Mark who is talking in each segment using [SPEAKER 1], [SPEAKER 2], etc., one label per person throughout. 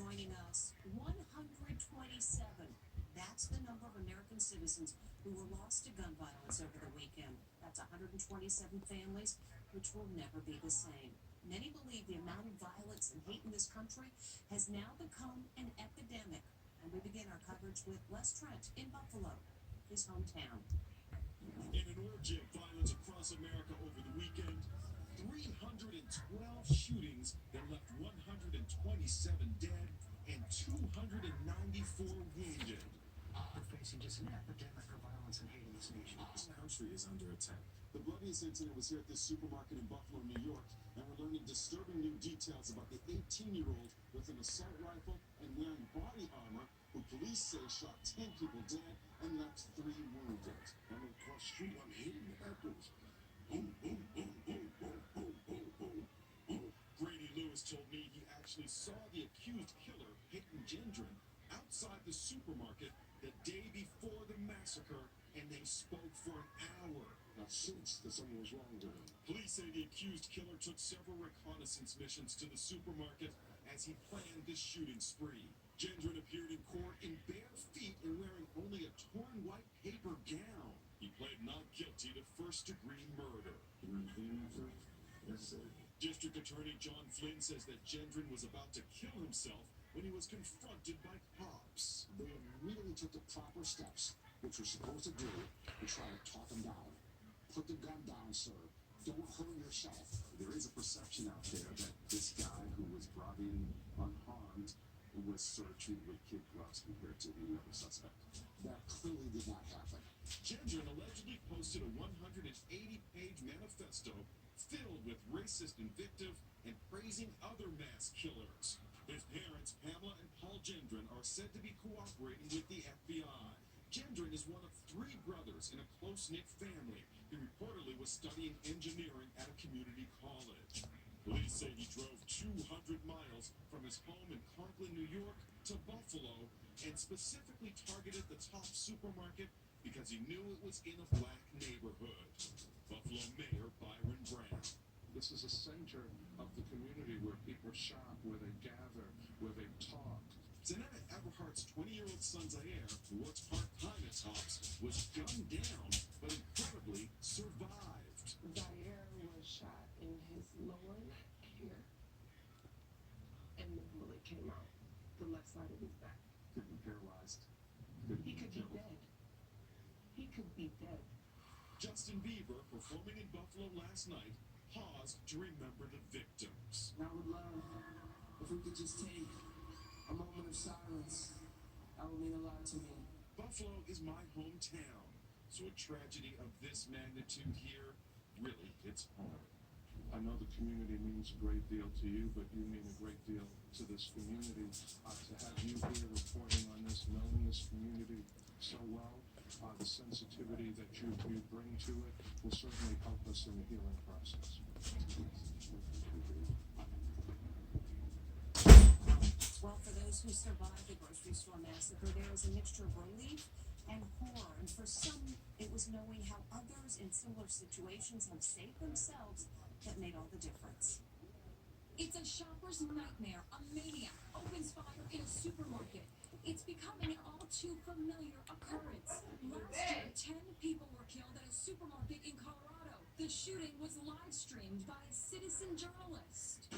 [SPEAKER 1] joining us. 127. That's the number of American citizens who were lost to gun violence over the weekend. That's 127 families, which will never be the same. Many believe the amount of violence and hate in this country has now become an epidemic. And we begin our coverage with Les Trent in Buffalo, his hometown.
[SPEAKER 2] In an orgy of violence across America over the weekend, 312 shootings that left 127 dead and 294 wounded.
[SPEAKER 3] We're facing just an epidemic of violence and hate in this nation.
[SPEAKER 2] This country is under attack. The bloodiest incident was here at this supermarket in Buffalo, New York, and we're learning disturbing new details about the 18-year-old with an assault rifle and wearing body armor who police say shot 10 people dead and left 3 wounded.
[SPEAKER 4] I'm across the street, I'm hitting the apples. Boom, boom, boom, boom, boom, boom, boom, boom, boom.
[SPEAKER 2] Grady Lewis told me he actually saw the accused killer, Peyton Gendron, outside the supermarket the day before the massacre, and they spoke for an hour.
[SPEAKER 4] I sensed that something was wrong with him.
[SPEAKER 2] Police say the accused killer took several reconnaissance missions to the supermarket as he planned this shooting spree. Gendron appeared in court in bare feet and wearing only a torn white paper gown. He pled not guilty to first-degree murder.
[SPEAKER 4] Yes, sir.
[SPEAKER 2] District Attorney John Flynn says that Gendron was about to kill himself when he was confronted by cops.
[SPEAKER 4] They immediately took the proper steps, which we're supposed to do, to try to talk him down. Put the gun down, sir. Don't hurt yourself.
[SPEAKER 5] There is a perception out there that this guy who was brought in unharmed was sort of treated with kid gloves compared to the other suspect.
[SPEAKER 4] That clearly did not happen.
[SPEAKER 2] Gendron allegedly posted a 180-page manifesto filled with racist invective and praising other mass killers. His parents, Pamela and Paul Gendron, are said to be cooperating with the FBI. Gendron is one of 3 brothers in a close-knit family. He reportedly was studying engineering at a community college. Police say he drove 200 miles from his home in Conklin, New York, to Buffalo, and specifically targeted the Top supermarket because he knew it was in a black neighborhood. Buffalo Mayor Byron Brown.
[SPEAKER 6] This is a center of the community where people shop, where they gather, where they talk.
[SPEAKER 2] Zanetta Everhart's 20-year-old son Zaire, who works part-time at Tops, was gunned down, but incredibly survived.
[SPEAKER 7] Zaire was shot in his lower neck here, and the bullet came out the left side of his back.
[SPEAKER 5] Could be paralyzed.
[SPEAKER 7] He could be dead. He could be dead.
[SPEAKER 2] Justin Bieber, performing in Buffalo last night, paused to remember the victims.
[SPEAKER 8] I would love if we could just take a moment of silence. That would mean a lot to me.
[SPEAKER 2] Buffalo is my hometown, so a tragedy of this magnitude here really hits home.
[SPEAKER 6] I know the community means a great deal to you, but you mean a great deal to this community. To have you here reporting on this, knowing this community so well, the sensitivity that you bring to it will certainly help us in the healing process.
[SPEAKER 1] Well, for those who survived the grocery store massacre, there is a mixture of relief and horror. And for some, it was knowing how others in similar situations have saved themselves that made all the difference.
[SPEAKER 9] It's a shopper's nightmare. A maniac opens fire in a supermarket. It's becoming an all too familiar occurrence. Last year, 10 people were killed at a supermarket in Colorado. The shooting was live streamed by a citizen journalist.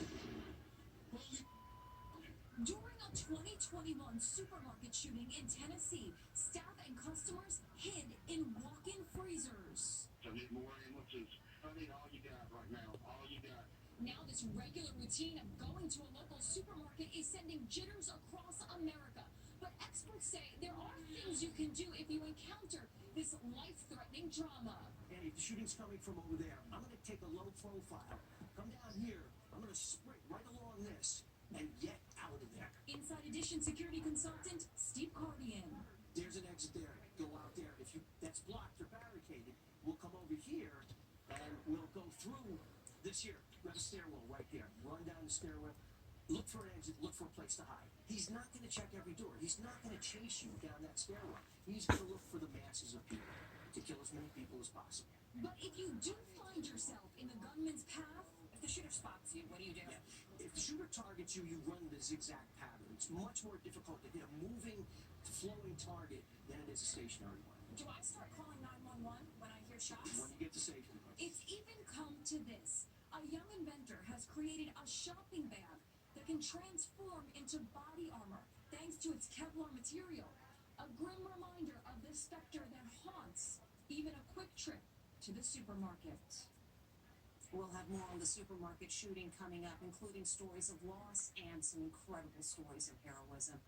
[SPEAKER 9] During a 2021 supermarket shooting in Tennessee, staff and customers hid in walk-in freezers.
[SPEAKER 4] I need more ammo, I need all you got right now. All you got.
[SPEAKER 9] Now this regular routine of going to a local supermarket is sending jitters across America. But experts say there are things you can do if you encounter this life-threatening drama.
[SPEAKER 8] Hey, the shooting's coming from over there. I'm going to take a low profile. Come down here. I'm going to sprint right along this and get out of there.
[SPEAKER 9] Inside Edition security consultant Steve Cardian.
[SPEAKER 8] There's an exit there. Go out there. If that's blocked or barricaded, we'll come over here and we'll go through this here. There's a stairwell right there. Run down the stairwell. Look for an exit. Look for a place to hide. He's not going to check every door. He's not going to chase you down that stairwell. He's going to look for the masses of people to kill as many people as possible.
[SPEAKER 9] But if you do find yourself in the gunman's path, if the shooter spots you, what do you do?
[SPEAKER 8] Yeah. If the shooter targets you, you run the zigzag pattern It's much more difficult to hit a moving, flowing target than it is a stationary one.
[SPEAKER 9] Do I start calling 911 when I hear shots?
[SPEAKER 8] When you get to safety.
[SPEAKER 9] It's even come to this. A young inventor has created a shopping bag that can transform into body armor thanks to its Kevlar material. A grim reminder of the specter that haunts even a quick trip to the supermarket.
[SPEAKER 1] We'll have more on the supermarket shooting coming up, including stories of loss and some incredible stories of heroism.